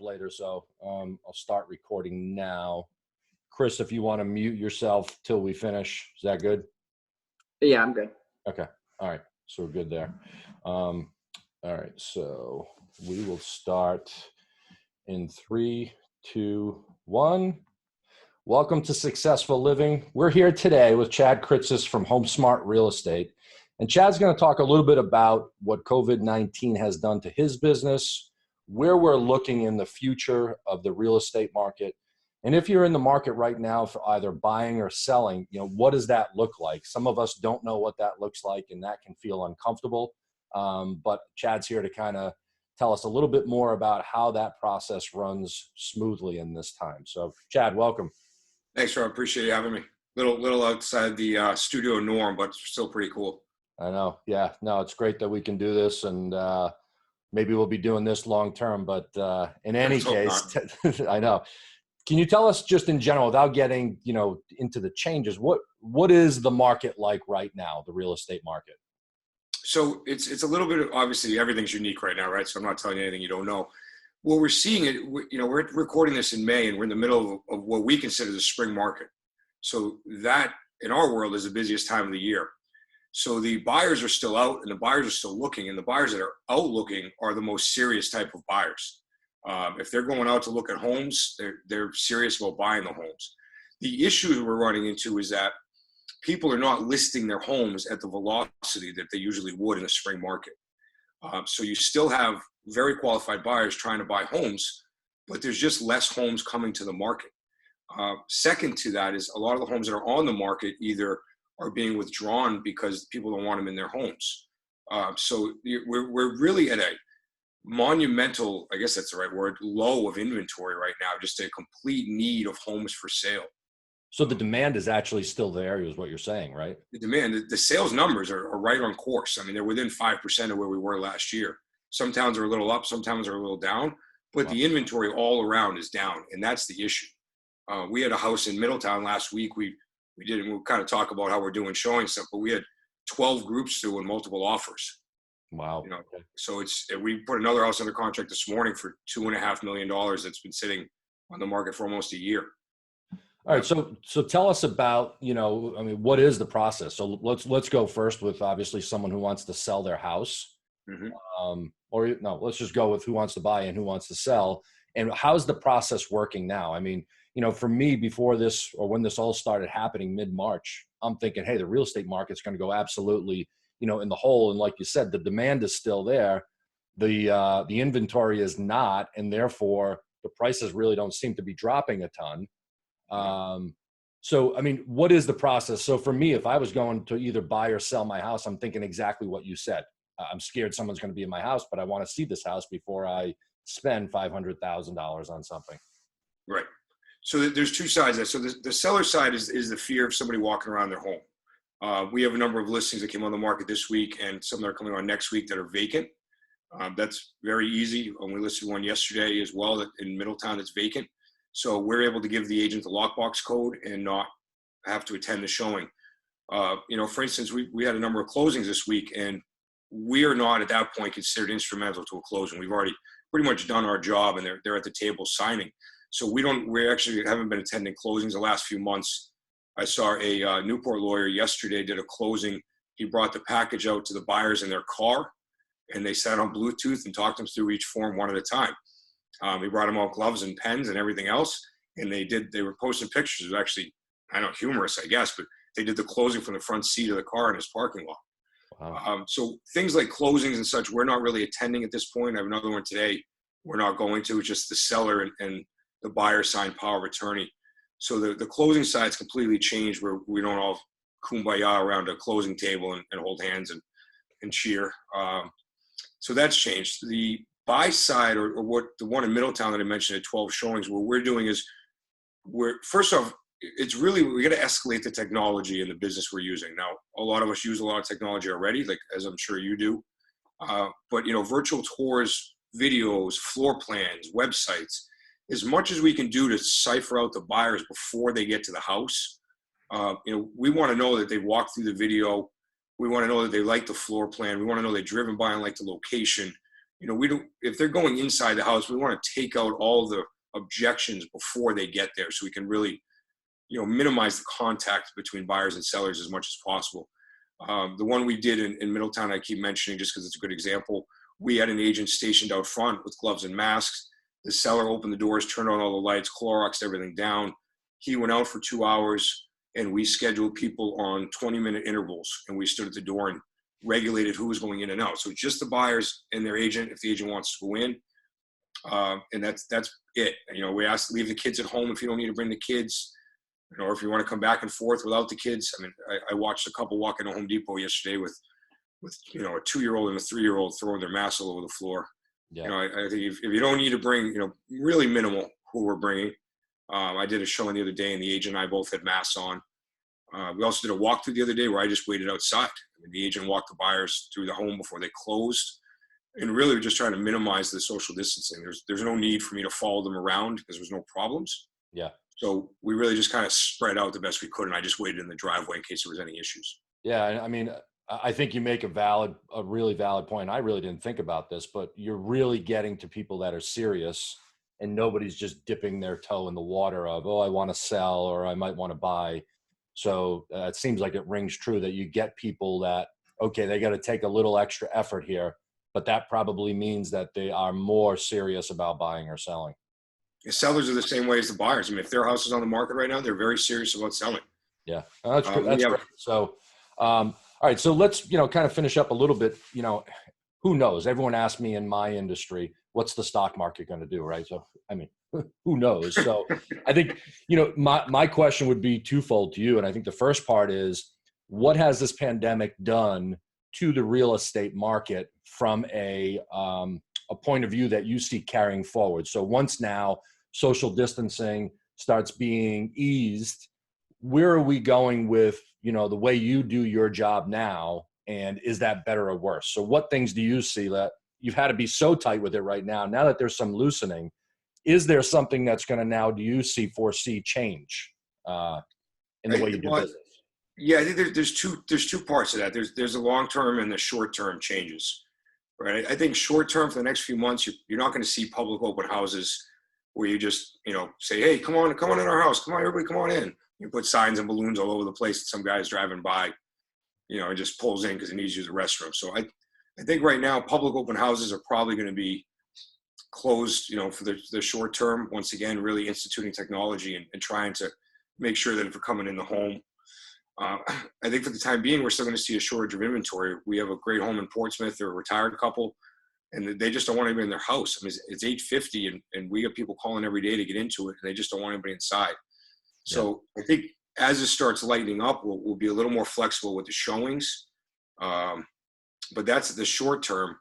later, so I'll start recording now. Chris, if you want to mute yourself till we finish, is that good? Yeah, I'm good. Okay. All right. So we're good there. All right. So we will start in 3, 2, 1. Welcome to Successful Living. We're here today with Chad Kritzis from HomeSmart Real Estate. And Chad's going to talk a little bit about what COVID-19 has done to his business, where we're looking in the future of the real estate market. And if you're in the market right now for either buying or selling, what does that look like? Some of us don't know what that looks like, and that can feel uncomfortable. But Chad's here to kind of tell us a little bit more about how that process runs smoothly in this time. So Chad, welcome. Thanks, Rob. Appreciate you having me. Little outside the studio norm, but still pretty cool. I know. Yeah. No, it's great that we can do this, and maybe we'll be doing this long term. But in any case, I know. Can you tell us just in general, without getting into the changes, what is the market like right now, the real estate market? So it's a little bit of, obviously everything's unique right now, right? So I'm not telling you anything you don't know. Well, we're seeing we're recording this in May, and we're in the middle of what we consider the spring market. So that in our world is the busiest time of the year. So the buyers are still out, and the buyers are still looking, and the buyers that are out looking are the most serious type of buyers. If they're going out to look at homes, they're serious about buying the homes. The issue we're running into is that people are not listing their homes at the velocity that they usually would in the spring market. So you still have very qualified buyers trying to buy homes, but there's just less homes coming to the market. Second to that is a lot of the homes that are on the market either are being withdrawn because people don't want them in their homes. So we're really at a monumental, I guess that's the right word, low of inventory right now, just a complete need of homes for sale. So the demand is actually still there, is what you're saying, right? The demand, the sales numbers are right on course. I mean, they're within 5% of where we were last year. Some towns are a little up, some towns are a little down, but the inventory all around is down, and that's the issue. We had a house in Middletown last week. We'll kind of talk about how we're doing showing stuff, but we had 12 groups through and multiple offers. Wow. So we put another house under contract this morning for $2.5 million that's been sitting on the market for almost a year. All right. So tell us about, what is the process? So let's go first with obviously someone who wants to sell their house. Mm-hmm. Let's just go with who wants to buy and who wants to sell. And how's the process working now? I mean, for me, before this, or when this all started happening mid-March, I'm thinking, hey, the real estate market's going to go absolutely, in the hole. And like you said, the demand is still there. The inventory is not, and therefore the prices really don't seem to be dropping a ton. So, I mean, what is the process? So for me, if I was going to either buy or sell my house, I'm thinking exactly what you said. I'm scared someone's going to be in my house, but I want to see this house before I spend $500,000 on something. Right. So there's two sides of that. So the seller side is the fear of somebody walking around their home. We have a number of listings that came on the market this week and some that are coming on next week that are vacant. That's very easy. We listed one yesterday as well that in Middletown that's vacant. So we're able to give the agent the lockbox code and not have to attend the showing. For instance, we had a number of closings this week, and we are not at that point considered instrumental to a closing. We've already pretty much done our job, and they're at the table signing. So we actually haven't been attending closings the last few months. I saw a Newport lawyer yesterday did a closing. He brought the package out to the buyers in their car, and they sat on Bluetooth and talked them through each form one at a time. He brought them out gloves and pens and everything else, and they were posting pictures. It was actually, I don't know, humorous, I guess, but they did the closing from the front seat of the car in his parking lot. Wow. So things like closings and such, we're not really attending at this point. I have another one today. We're not going to. It's just the seller and the buyer signed power of attorney. So the closing side's completely changed, where we don't all kumbaya around a closing table and hold hands and cheer. So that's changed. The buy side, or what the one in Middletown that I mentioned at 12 showings, what we're doing is first off, it's really, we got to escalate the technology in the business we're using. Now, a lot of us use a lot of technology already, like as I'm sure you do. But virtual tours, videos, floor plans, websites, as much as we can do to cipher out the buyers before they get to the house. We want to know that they walked through the video. We want to know that they like the floor plan. We want to know they've driven by and like the location. we don't, if they're going inside the house, we want to take out all the objections before they get there, so we can really, minimize the contact between buyers and sellers as much as possible. The one we did in Middletown, I keep mentioning just because it's a good example. We had an agent stationed out front with gloves and masks. The seller opened the doors, turned on all the lights, Cloroxed everything down. He went out for 2 hours, and we scheduled people on 20-minute intervals, and we stood at the door and regulated who was going in and out. So just the buyers and their agent, if the agent wants to go in, and that's it. We ask leave the kids at home if you don't need to bring the kids, or if you want to come back and forth without the kids. I mean, I watched a couple walk into Home Depot yesterday with a 2-year-old and a 3-year-old throwing their masks all over the floor. Yeah. I think if you don't need to bring, really minimal who we're bringing. I did a showing the other day, and the agent and I both had masks on. We also did a walkthrough the other day where I just waited outside. The agent walked the buyers through the home before they closed. And really, we're just trying to minimize the social distancing. There's no need for me to follow them around because there's no problems. Yeah. So we really just kind of spread out the best we could, and I just waited in the driveway in case there was any issues. Yeah, I mean, I think you make a really valid point. I really didn't think about this, but you're really getting to people that are serious, and nobody's just dipping their toe in the water of, oh, I want to sell or I might want to buy. So it seems like it rings true that you get people that, okay, they got to take a little extra effort here, but that probably means that they are more serious about buying or selling. The sellers are the same way as the buyers. I mean, if their house is on the market right now, they're very serious about selling. Yeah, that's great. So, all right, so let's, kind of finish up a little bit. Who knows? Everyone asks me in my industry, what's the stock market going to do, right? So, I mean, who knows? So I think, my question would be twofold to you. And I think the first part is, what has this pandemic done to the real estate market from a point of view that you see carrying forward? So once now social distancing starts being eased, where are we going with, the way you do your job now? And is that better or worse? So what things do you see that you've had to be so tight with it right now? Now that there's some loosening, is there something that's going to now, do you foresee change in the way you do business? Yeah, I think there's two parts of that. There's the long term and the short term changes, right? I think short term for the next few months, you're not going to see public open houses where you just say, hey, come on in our house, come on, everybody, come on in. You put signs and balloons all over the place, and some guy's driving by, and just pulls in because he needs to use the restroom. So I think right now public open houses are probably going to be closed, for the short term. Once again, really instituting technology and trying to make sure that if you're coming in the home. I think for the time being, we're still going to see a shortage of inventory. We have a great home in Portsmouth. They're a retired couple, and they just don't want anybody in their house. I mean, it's 8:50, and we have people calling every day to get into it, and they just don't want anybody inside. So I think as it starts lightening up, we'll be a little more flexible with the showings. But that's the short term.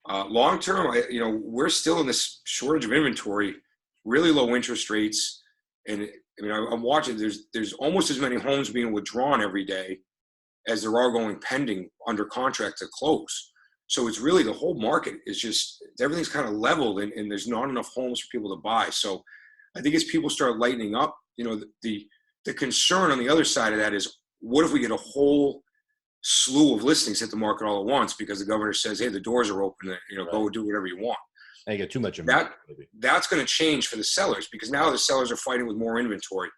Long term, we're still in this shortage of inventory, really low interest rates, and I'm watching. There's almost as many homes being withdrawn every day as there are going pending under contract to close. So it's really the whole market is just everything's kind of leveled, and there's not enough homes for people to buy. So I think as people start lightening up, the concern on the other side of that is, what if we get a whole slew of listings hit the market all at once because the governor says, hey, the doors are open, Right. Go do whatever you want. And you get too much inventory. That's going to change for the sellers, because now the sellers are fighting with more inventory,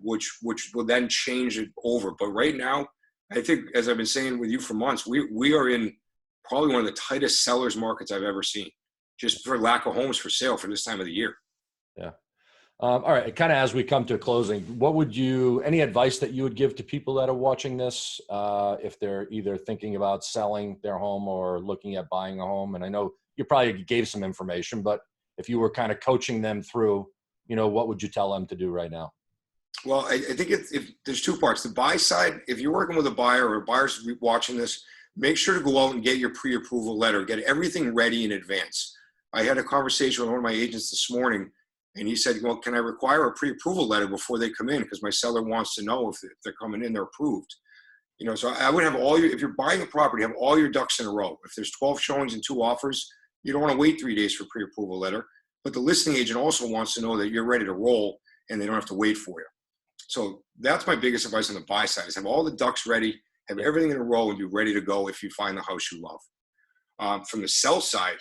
which will then change it over. But right now, I think, as I've been saying with you for months, we are in probably one of the tightest sellers markets I've ever seen, just for lack of homes for sale for this time of the year. Yeah. All right. Kind of as we come to a closing, any advice that you would give to people that are watching this, if they're either thinking about selling their home or looking at buying a home? And I know you probably gave some information, but if you were kind of coaching them through, what would you tell them to do right now? Well, I think if there's two parts. The buy side, if you're working with a buyer or buyers watching this, make sure to go out and get your pre-approval letter. Get everything ready in advance. I had a conversation with one of my agents this morning, and he said, well, can I require a pre-approval letter before they come in? Because my seller wants to know if they're coming in, they're approved. So I would have if you're buying a property, have all your ducks in a row. If there's 12 showings and 2 offers, you don't want to wait 3 days for a pre-approval letter. But the listing agent also wants to know that you're ready to roll and they don't have to wait for you. So that's my biggest advice on the buy side, is have all the ducks ready, have everything in a row, and be ready to go if you find the house you love. From the sell side,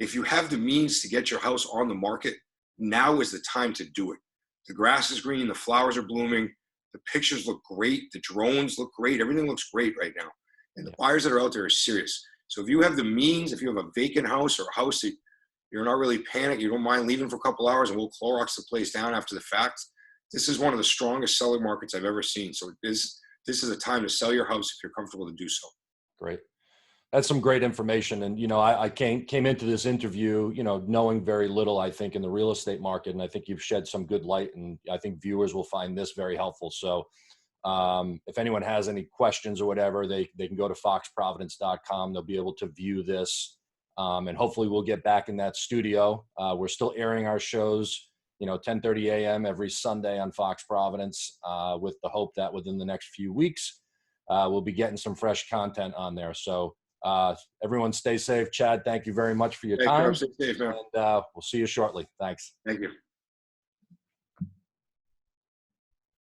if you have the means to get your house on the market, now is the time to do it. The grass is green, the flowers are blooming, the pictures look great, the drones look great, everything looks great right now. And the buyers that are out there are serious. So if you have the means, if you have a vacant house or a house that you're not really panicked, you don't mind leaving for a couple hours and we'll Clorox the place down after the fact, this is one of the strongest selling markets I've ever seen. So this is a time to sell your house if you're comfortable to do so. Great. That's some great information. And, I came into this interview, knowing very little, I think, in the real estate market. And I think you've shed some good light, and I think viewers will find this very helpful. So if anyone has any questions or whatever, they can go to foxprovidence.com. They'll be able to view this. And hopefully we'll get back in that studio. We're still airing our shows, 10:30 a.m. every Sunday on Fox Providence, with the hope that within the next few weeks, we'll be getting some fresh content on there. So everyone stay safe. Chad, thank you very much for your time. Stay safe, man. And we'll see you shortly. Thanks. Thank you.